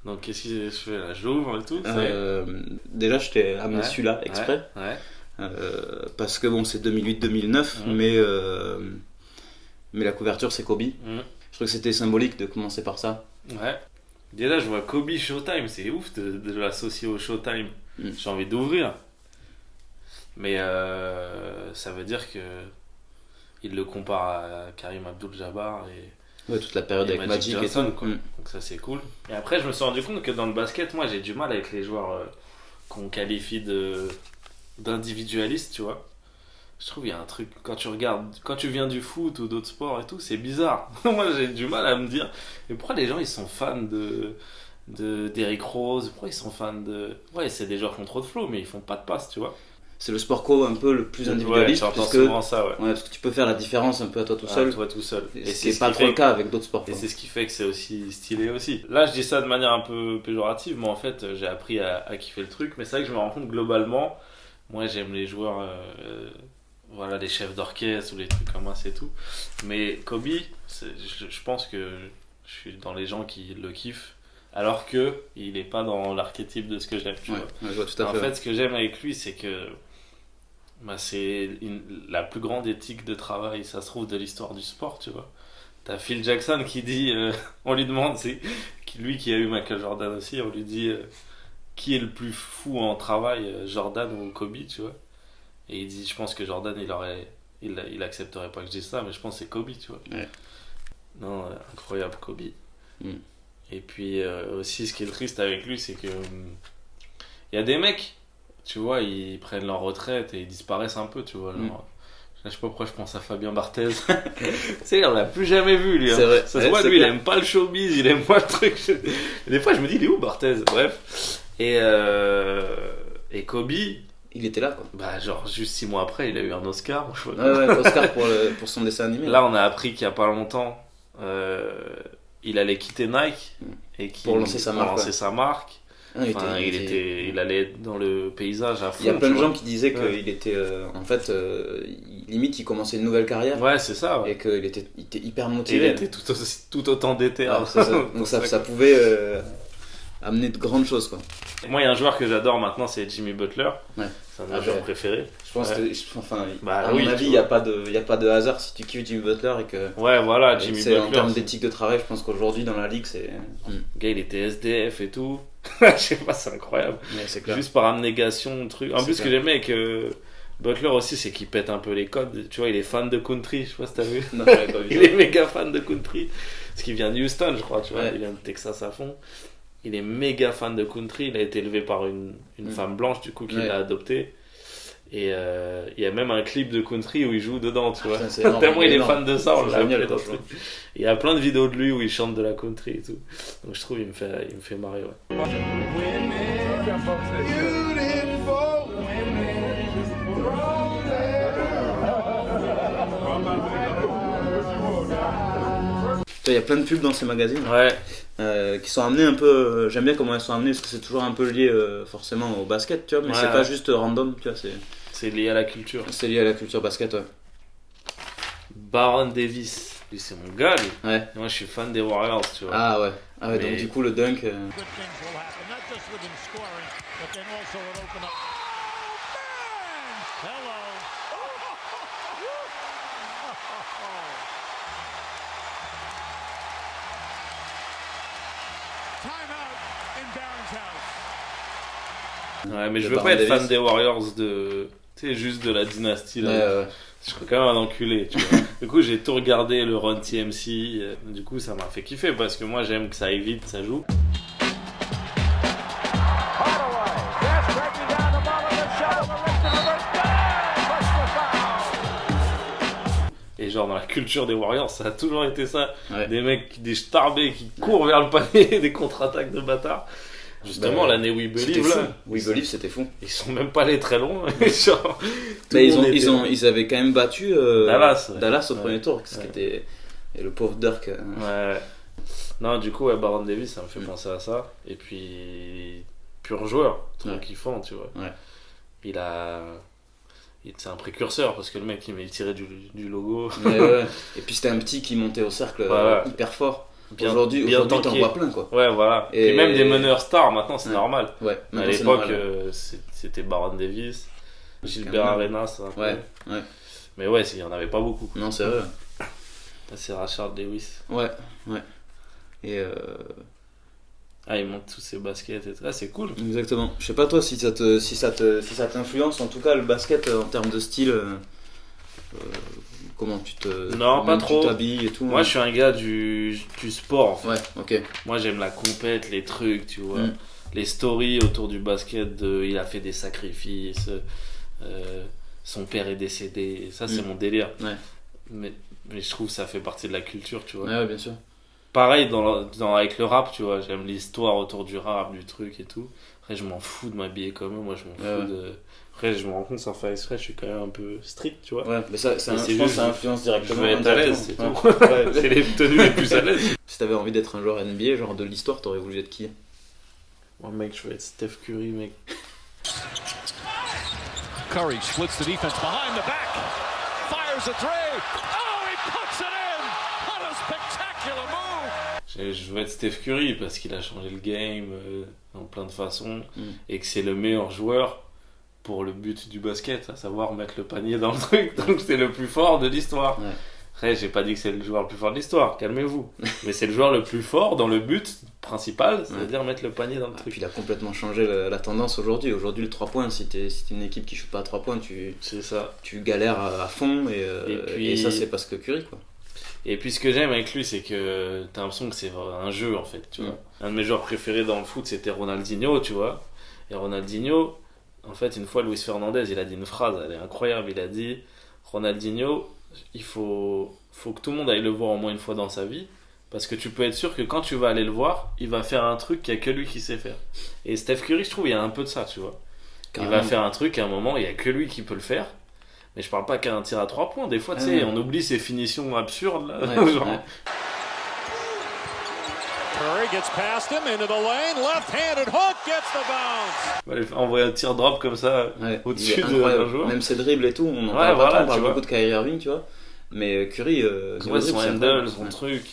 Donc qu'est-ce que je fais là? J'ouvre et tout. Déjà, je t'ai amené celui-là exprès. Parce que bon, c'est 2008-2009, mais la couverture c'est Kobe. Je trouve que c'était symbolique de commencer par ça. Ouais. Déjà, je vois Kobe Showtime, c'est ouf de l'associer au Showtime. J'ai envie d'ouvrir. Mais ça veut dire que il le compare à Karim Abdul-Jabbar et toute la période avec Magic Johnson, et tout. quoi. Donc ça c'est cool. Et après je me suis rendu compte que dans le basket, moi j'ai du mal avec les joueurs qu'on qualifie d'individualistes, tu vois. Je trouve qu'il y a un truc, quand tu viens du foot ou d'autres sports et tout, c'est bizarre. Moi j'ai du mal à me dire, mais pourquoi les gens ils sont fans d'Eric Rose, pourquoi ils sont fans de... Ouais, c'est des joueurs qui ont trop de flow, mais ils font pas de passe, tu vois. C'est le sport co un peu le plus individualiste, parce que tu peux faire la différence un peu à toi tout seul. Et c'est pas trop le cas avec d'autres sports. Et c'est ce qui fait que c'est aussi stylé aussi. Là, je dis ça de manière un peu péjorative, mais en fait, j'ai appris à kiffer le truc. Mais c'est vrai que je me rends compte globalement, moi j'aime les joueurs, voilà, les chefs d'orchestre ou les trucs comme ça, c'est tout. Mais Kobe, je pense que je suis dans les gens qui le kiffent. Alors que il est pas dans l'archétype de ce que j'aime. Tu vois. Je vois tout à fait. En fait, ce que j'aime avec lui, c'est que c'est la plus grande éthique de travail, ça se trouve, de l'histoire du sport, tu vois. T'as Phil Jackson qui dit, on lui demande, c'est lui qui a eu Michael Jordan aussi, on lui dit qui est le plus fou en travail, Jordan ou Kobe, tu vois. Et il dit, je pense que Jordan, il accepterait pas que je dise ça, mais je pense que c'est Kobe, tu vois. Ouais. Non, incroyable Kobe. Et puis aussi, ce qui est triste avec lui, c'est que il y a des mecs, tu vois, ils prennent leur retraite et ils disparaissent un peu, tu vois. Genre, je sais pas pourquoi je pense à Fabien Barthez. Tu sais, on l'a plus jamais vu, lui. Hein. C'est vrai. Ça se voit, lui, il aime pas le showbiz, il aime pas le truc. Des fois, je me dis, il est où Barthez? Bref. Et Kobe, il était là, quoi. Bah, genre, juste 6 mois après, il a eu un Oscar. Oscar pour son dessin animé. Là, on a appris qu'il y a pas longtemps, il allait quitter Nike pour lancer sa marque. Il allait dans le paysage à fond. Il y a plein de gens qui disaient qu'il était en fait limite il commençait une nouvelle carrière. Ouais, c'est ça. Et qu'il était hyper motivé. Il était tout autant d'été. C'est ça. Donc ça pouvait amener de grandes choses, quoi. Moi, il y a un joueur que j'adore maintenant, c'est Jimmy Butler. C'est un de mes joueurs préférés. Je pense que, à mon avis, il n'y a pas de hasard si tu kiffes Jimmy Butler et que. Ouais, voilà, Jimmy Butler. En termes d'éthique de travail, je pense qu'aujourd'hui dans la ligue, c'est. Le gars, il était SDF et tout. Je sais pas, c'est incroyable. C'est clair. Juste par abnégation, truc. En plus, ce que j'aimais avec Butler aussi, c'est qu'il pète un peu les codes. Tu vois, il est fan de country, je sais pas si t'as vu. Non, j'avais pas vu. Il est méga fan de country. Parce qu'il vient de Houston, je crois, tu vois. Il vient de Texas à fond. Il est méga fan de country. Il a été élevé par une femme blanche, du coup, qui l'a adopté. Et il y a même un clip de country où il joue dedans, tu vois. Tellement il est fan de ça, on l'a appelé dans le truc. Il y a plein de vidéos de lui où il chante de la country et tout. Donc je trouve il me fait marrer, ouais. Il y a plein de pubs dans ces magazines. Qui sont amenés un peu. J'aime bien comment elles sont amenées parce que c'est toujours un peu lié forcément au basket, tu vois, mais c'est pas juste random, tu vois. C'est lié à la culture. C'est lié à la culture basket, ouais. Baron Davis, lui c'est mon gars, lui. Ouais. Et moi je suis fan des Warriors, tu vois. Ah ouais. Mais... donc du coup le dunk. Ouais, mais je veux pas être fan des Warriors tu sais, juste de la dynastie là. Ouais. Je serais quand même un enculé, tu vois. Du coup, j'ai tout regardé, le Run TMC. Du coup, ça m'a fait kiffer parce que moi, j'aime que ça aille vite, ça joue. Et genre, dans la culture des Warriors, ça a toujours été ça. Des mecs, des starbés qui courent vers le panier, des contre-attaques de bâtards. Justement, l'année We Believe, We Believe, c'était fou. Ils sont même pas allés très loin. Genre, ils avaient quand même battu Dallas au Ouais. premier tour, ce qui était et le pauvre Dirk. Ouais. Non, du coup, Baron Davis, ça me fait penser à ça. Et puis, pur joueur, trop kiffant, tu vois. Ouais. C'est un précurseur parce que le mec, il tirait du logo. Ouais. Et puis c'était un petit qui montait au cercle hyper fort. Aujourd'hui, t'en vois plein, quoi. Ouais, voilà. Et même des meneurs stars, maintenant, c'est normal. Ouais, à l'époque, c'était Baron Davis, Gilbert Arenas. Ouais. Mais ouais, il n'y en avait pas beaucoup. Non, c'est vrai. C'est Rashard Lewis. Ouais. Et il monte tous ses baskets et tout. C'est cool. Exactement. Je sais pas toi si ça t'influence, en tout cas le basket en termes de style. Comment tu t'habilles et tout. Moi je suis un gars du sport en fait. Ouais, ok. Moi j'aime la compète, les trucs, tu vois. Les stories autour du basket, il a fait des sacrifices, son père est décédé, ça c'est mon délire. Ouais. Mais je trouve que ça fait partie de la culture, tu vois. Ouais, bien sûr. Pareil avec le rap, tu vois, j'aime l'histoire autour du rap, du truc et tout. Après je m'en fous de m'habiller comme eux, moi je m'en fous de... Après je me rends compte sans faire exprès, je suis quand même un peu strict, tu vois. Ouais, mais je pense que ça influence directement. Je veux être à l'aise, c'est tout. C'est les tenues les plus à l'aise. Si t'avais envie d'être un joueur NBA, genre de l'histoire, t'aurais voulu être qui? Moi mec, je veux être Steph Curry, mec. Curry splits the defense behind the back, fires a three. Oh, he puts it in! What a spectacular move! Je veux être Steph Curry parce qu'il a changé le game en plein de façons et que c'est le meilleur joueur pour le but du basket, à savoir mettre le panier dans le truc. Donc c'est le plus fort de l'histoire. Ouais. Après, j'ai pas dit que c'est le joueur le plus fort de l'histoire, calmez-vous. Mais c'est le joueur le plus fort dans le but principal, c'est-à-dire mettre le panier dans le truc. Puis il a complètement changé la tendance aujourd'hui. Aujourd'hui, le 3 points, si t'es une équipe qui shoot pas à 3 points, tu galères à fond et ça, c'est parce que Curry, quoi. Et puis ce que j'aime avec lui, c'est que t'as l'impression que c'est un jeu en fait, tu vois. Un de mes joueurs préférés dans le foot, c'était Ronaldinho, tu vois. Et Ronaldinho, en fait, une fois, Luis Fernandez, il a dit une phrase, elle est incroyable. Il a dit, Ronaldinho, il faut que tout le monde aille le voir au moins une fois dans sa vie, parce que tu peux être sûr que quand tu vas aller le voir, il va faire un truc qu'il n'y a que lui qui sait faire. Et Steph Curry, je trouve, il y a un peu de ça, tu vois. Carrément. Il va faire un truc, à un moment, il n'y a que lui qui peut le faire. Mais je parle pas qu'à un tir à 3 points. Des fois, tu sais, on oublie ces finitions absurdes, là. Genre... Curry gets past him into the lane, left-handed hook gets the bounce. Envoyer un tir drop comme ça au-dessus d'un joueur. Même ses dribbles et tout, on en parle pas, on parle beaucoup de Kyrie Irving, tu vois. Mais Curry, son handle, son truc.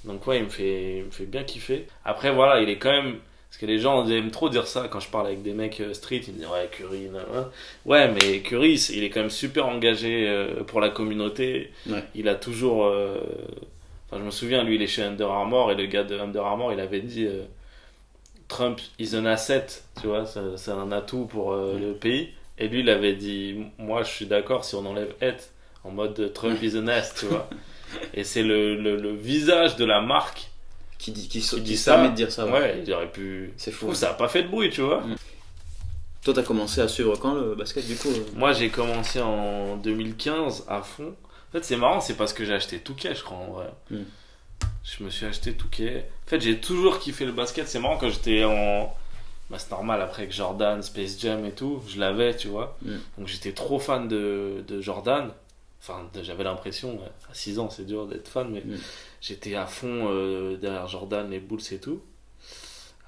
Donc ouais, il me fait bien kiffer. Après voilà, il est quand même... Parce que les gens aiment trop dire ça quand je parle avec des mecs street, ils me disent ouais Curry, ouais mais Curry il est quand même super engagé pour la communauté. Il a toujours... Enfin, je me souviens, lui, il est chez Under Armour et le gars de Under Armour, il avait dit Trump is an asset, tu vois, c'est un atout pour le pays. Et lui, il avait dit, moi, je suis d'accord si on enlève it, en mode Trump is an ass, tu vois. Et c'est le visage de la marque qui permet de dire ça. Ouais, il aurait pu. C'est fou. Ça a pas fait de bruit, tu vois. Toi, t'as commencé à suivre quand le basket, du coup Moi, j'ai commencé en 2015 à fond. En fait, c'est marrant, c'est parce que j'ai acheté Touquet, je crois, en vrai. Je me suis acheté Touquet. En fait, j'ai toujours kiffé le basket. C'est marrant, quand j'étais en... Bah, c'est normal, après avec Jordan, Space Jam et tout, je l'avais, tu vois. Donc, j'étais trop fan de Jordan. Enfin, j'avais l'impression, à 6 ans, c'est dur d'être fan, mais j'étais à fond derrière Jordan, les Bulls et tout.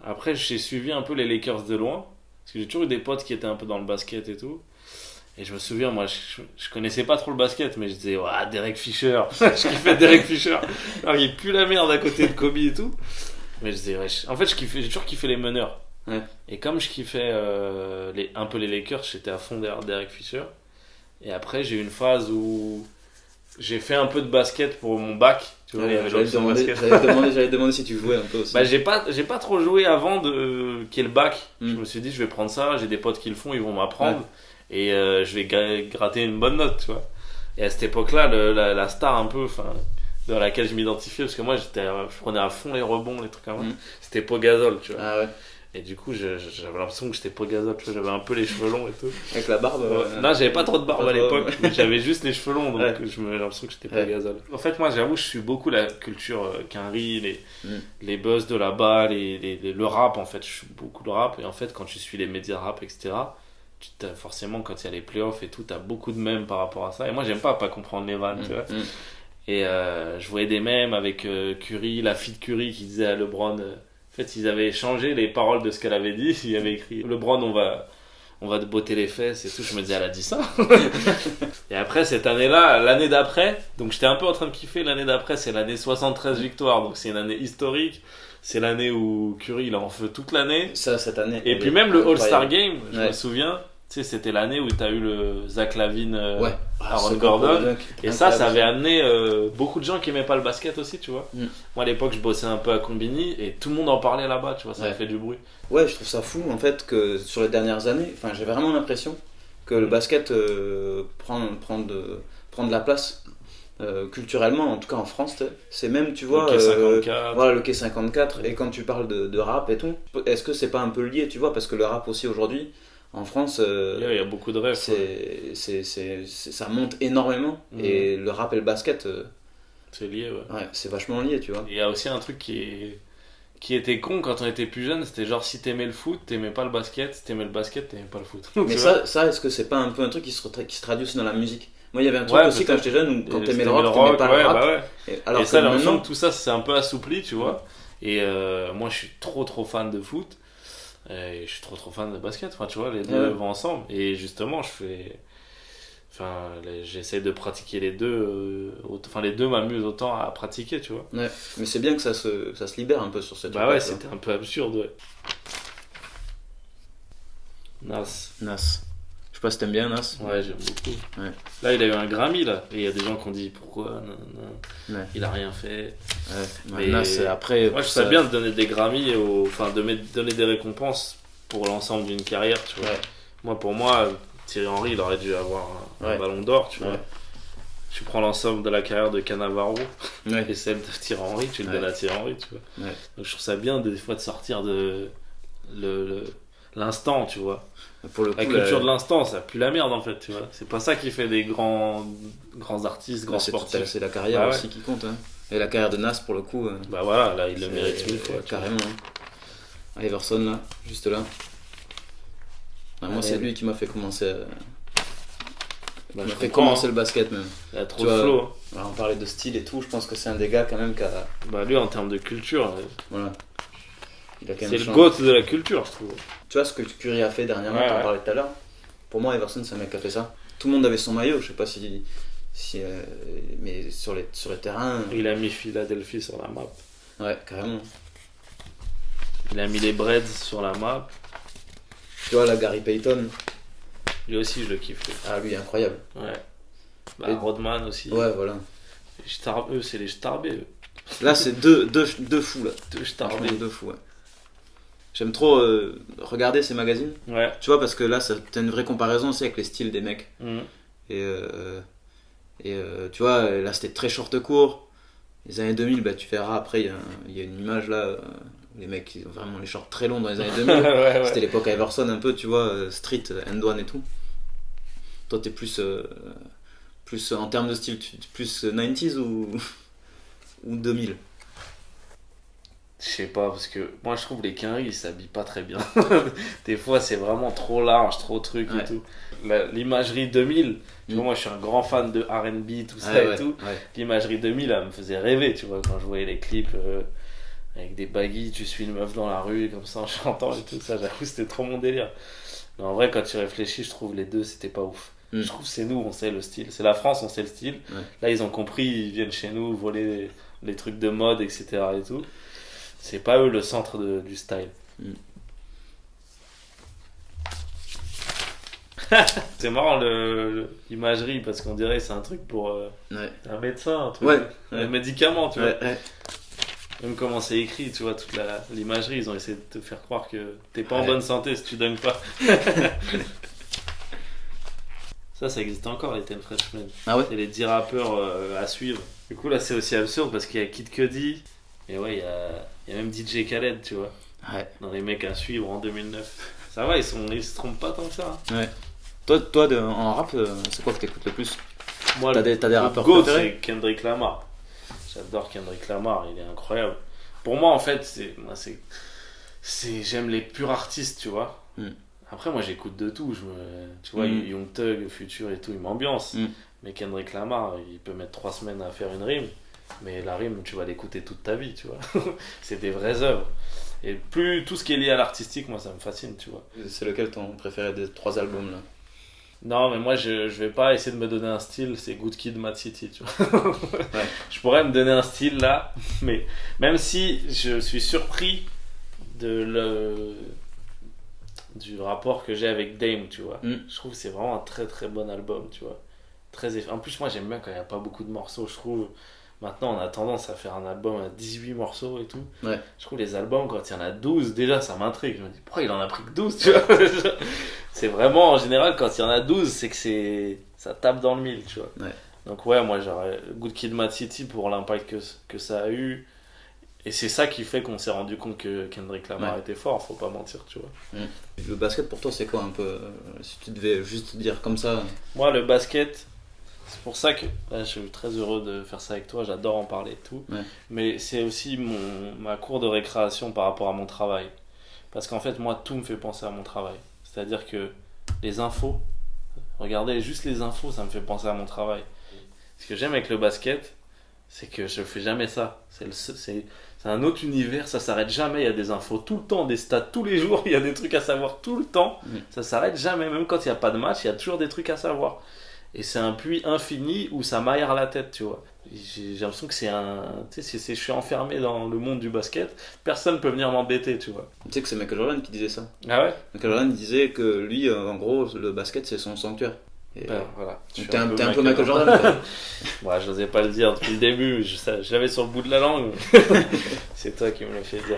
Après, j'ai suivi un peu les Lakers de loin. Parce que j'ai toujours eu des potes qui étaient un peu dans le basket et tout. Et je me souviens, moi, je connaissais pas trop le basket, mais je disais, ouais, Derek Fisher. Je kiffais Derek Fisher. Alors, il pue la merde à côté de Kobe et tout. Mais je disais, ouais, en fait, j'ai toujours kiffé les meneurs. Ouais. Et comme je kiffais un peu les Lakers, j'étais à fond derrière Derek Fisher. Et après, j'ai eu une phase où j'ai fait un peu de basket pour mon bac. Tu vois, j'allais demander si tu jouais un peu aussi. Bah, j'ai pas trop joué avant qu'il y ait le bac. Je me suis dit, je vais prendre ça. J'ai des potes qui le font, ils vont m'apprendre. Ouais. Et je vais gratter une bonne note, tu vois. Et à cette époque-là, la star un peu, dans laquelle je m'identifiais, parce que moi, je prenais à fond les rebonds, les trucs comme ça. C'était Pau Gasol, tu vois. Ah ouais. Et du coup, j'avais l'impression que j'étais Pau Gasol, tu vois. J'avais un peu les cheveux longs et tout. Avec la barbe Non, j'avais pas trop de barbe à l'époque, mais j'avais juste les cheveux longs, donc j'avais l'impression que j'étais Pau Gasol. En fait, moi, j'avoue, je suis beaucoup la culture Quinry, les buzz de là-bas, le rap, en fait. Je suis beaucoup le rap. Et en fait, quand tu suis les médias rap, etc., forcément quand il y a les playoffs et tout, t'as beaucoup de mèmes par rapport à ça, et moi j'aime pas comprendre les vannes, tu vois. Et je voyais des mèmes avec Curry, la fille de Curry qui disait à LeBron, en fait ils avaient changé les paroles de ce qu'elle avait dit. Il avait écrit LeBron, on va te botter les fesses et tout. Je me disais, elle a dit ça. Et après, cette année-là, l'année d'après, donc j'étais un peu en train de kiffer. L'année d'après, c'est l'année 73 victoires. Donc c'est une année historique. C'est l'année où Curry, il est en feu toute l'année. Ça, cette année. Et puis même le All-Star Game, je me souviens, tu sais, c'était l'année où t'as eu le Zach LaVine, Aaron Gordon. Et ça avait amené beaucoup de gens qui aimaient pas le basket aussi, tu vois. Moi, à l'époque, je bossais un peu à Combini et tout le monde en parlait là-bas, tu vois, ça a fait du bruit. Ouais, je trouve ça fou, en fait, que sur les dernières années, j'ai vraiment l'impression que le basket prend de la place. Culturellement, en tout cas en France, c'est même, tu vois, le K54. Voilà, le K54. Et quand tu parles de rap et tout, est-ce que c'est pas un peu lié, tu vois, parce que le rap aussi aujourd'hui en France, il y a beaucoup de rêves. Ça monte énormément. Et le rap et le basket, c'est lié, ouais, c'est vachement lié, tu vois. Il y a aussi un truc qui était con quand on était plus jeune, c'était genre si t'aimais le foot, t'aimais pas le basket, si t'aimais le basket, t'aimais pas le foot. Mais ça, est-ce que c'est pas un peu un truc qui se traduit aussi dans la musique? Moi, il y avait un truc aussi quand j'étais jeune où quand t'aimais le rock, t'aimais pas le rap. Bah ouais. Alors et ça, que maintenant, tout ça, c'est un peu assoupli, tu vois. Et moi, je suis trop fan de foot. Et je suis trop fan de basket. Enfin, tu vois, les deux vont ensemble. Et justement, j'essaie de pratiquer les deux. Les deux m'amusent autant à pratiquer, tu vois. Ouais. Mais c'est bien que ça se libère un peu sur cette. Bah ouais, c'était un peu absurde, ouais. Nas. Je sais pas si t'aimes bien Nas. Ouais, j'aime beaucoup. Ouais. Là, il a eu un Grammy, là. Et il y a des gens qui ont dit pourquoi il a rien fait. Ouais. Mais Nas, après. Moi, je sais bien de donner des Grammy, de donner des récompenses pour l'ensemble d'une carrière, tu vois. Ouais. Pour moi, Thierry Henry, il aurait dû avoir un ballon d'or, tu vois. Tu prends l'ensemble de la carrière de Cannavaro et celle de Thierry Henry, tu le donnes à Thierry Henry, tu vois. Ouais. Donc, je trouve ça bien, des fois, de sortir de l'instant, tu vois. Pour le coup, la culture de l'instant, ça pue la merde en fait, tu vois. C'est pas ça qui fait des grands artistes, grands sportifs. C'est la carrière aussi qui compte, hein. Et la carrière de Nas pour le coup. Bah voilà, là il le mérite une fois. Carrément. Hein. Iverson là, juste là. Moi c'est lui qui m'a fait commencer. Bah, m'a fait commencer le basket même. Il a trop de flow. Hein. Alors, on parlait de style et tout, je pense que c'est un des gars quand même qui a. Bah lui en termes de culture. Voilà. C'est le GOAT de la culture, je trouve. Tu vois ce que Curry a fait dernièrement, t'en parlais tout à l'heure. Pour moi, Iverson, c'est un mec qui a fait ça. Tout le monde avait son maillot, je sais pas si mais sur les terrains. Il a mis Philadelphie sur la map. Ouais, carrément. Il a mis les Breads sur la map. Tu vois, là, Gary Payton. Lui aussi, je le kiffe. Ah, lui, incroyable. Ouais. Bah, Rodman aussi. Ouais, voilà. Eux, c'est les starbés. Là, c'est deux fous, là. Deux starbés. Deux fous, ouais. J'aime trop regarder ces magazines. Ouais. Tu vois, parce que là, t'as une vraie comparaison aussi avec les styles des mecs. Et tu vois, là, c'était très short court. Les années 2000, bah, tu verras après, il y a une image là. Les mecs, ils ont vraiment les shorts très longs dans les années 2000. Ouais. C'était l'époque Iverson un peu, tu vois, street, end one et tout. Toi, t'es plus en termes de style, plus 90s ou 2000? Je sais pas, parce que moi je trouve les Quinry ils s'habillent pas très bien. Des fois c'est vraiment trop large, trop truc et tout. L'imagerie 2000, tu vois, moi je suis un grand fan de R&B, tout ça et tout. Ouais. L'imagerie 2000 elle me faisait rêver, tu vois, quand je voyais les clips avec des baggy, tu suis une meuf dans la rue comme ça en chantant et tout ça, j'avoue c'était trop mon délire. Mais en vrai quand tu réfléchis, je trouve les deux c'était pas ouf. Je trouve que c'est nous, on sait le style. C'est la France, on sait le style. Ouais. Là ils ont compris, ils viennent chez nous voler les trucs de mode, etc. et tout. C'est pas eux le centre du style. C'est marrant l'imagerie parce qu'on dirait que c'est un truc pour un médecin, un truc, un médicament, tu vois. Même comment c'est écrit, tu vois, toute l'imagerie, ils ont essayé de te faire croire que t'es pas en bonne santé si tu donnes pas. Ça existe encore, les Ten Freshmen. Ah ouais. C'est les 10 rappeurs à suivre. Du coup, là, c'est aussi absurde parce qu'il y a Kid Cudi. Et ouais, il y a même DJ Khaled, tu vois. Ouais. Dans les mecs à suivre en 2009. Ça va, ils se trompent pas tant que ça. Ouais. Toi en rap, c'est quoi que t'écoutes le plus? Moi, t'as des rappeurs GOAT, préférés? c'est Kendrick Lamar. J'adore Kendrick Lamar, il est incroyable. Pour moi, en fait, j'aime les purs artistes, tu vois. Après, moi, j'écoute de tout. Tu vois, Young Thug, Future et tout, il m'ambiance. Mais Kendrick Lamar, il peut mettre 3 semaines à faire une rime. Mais la rime, tu vas l'écouter toute ta vie, tu vois. C'est des vraies œuvres. Et plus tout ce qui est lié à l'artistique, moi, ça me fascine, tu vois. C'est lequel ton préféré des 3 albums là? Non, mais moi, je vais pas essayer de me donner un style, c'est Good Kid, Mad City, tu vois. Ouais. Je pourrais me donner un style là, mais même si je suis surpris du rapport que j'ai avec Dame, tu vois. Je trouve que c'est vraiment un très très bon album, tu vois. En plus, moi, j'aime bien quand il n'y a pas beaucoup de morceaux, je trouve. Maintenant, on a tendance à faire un album à 18 morceaux et tout. Ouais. Je trouve les albums, quand il y en a 12, déjà, ça m'intrigue. Je me dis, pourquoi il en a pris que 12, tu vois. C'est vraiment, en général, quand il y en a 12, c'est que ça tape dans le mille, tu vois. Ouais. Donc ouais, moi, j'aurais Good Kid, Mad City pour l'impact que ça a eu. Et c'est ça qui fait qu'on s'est rendu compte que Kendrick Lamar était fort, faut pas mentir, tu vois. Le basket, pour toi, c'est quoi un peu, si tu devais juste dire comme ça? Moi, le basket... C'est pour ça que là, je suis très heureux de faire ça avec toi, j'adore en parler et tout. Ouais. Mais c'est aussi ma cour de récréation par rapport à mon travail. Parce qu'en fait, moi, tout me fait penser à mon travail. C'est-à-dire que les infos, regardez juste les infos, ça me fait penser à mon travail. Ce que j'aime avec le basket, c'est que je fais jamais ça. C'est un autre univers, ça s'arrête jamais. Il y a des infos tout le temps, des stats tous les jours, il y a des trucs à savoir tout le temps. Ça s'arrête jamais, même quand il n'y a pas de match, il y a toujours des trucs à savoir. Et c'est un puits infini où ça m'aère la tête, tu vois. J'ai l'impression que je suis enfermé dans le monde du basket, personne peut venir m'embêter, tu vois. Tu sais que c'est Michael Jordan qui disait ça. Ah ouais? Michael Jordan disait que lui, en gros, le basket c'est son sanctuaire. Et voilà. t'es un peu Michael Jordan, quoi. Ouais, je n'osais pas le dire depuis le début, je l'avais sur le bout de la langue. C'est toi qui me l'as fait dire.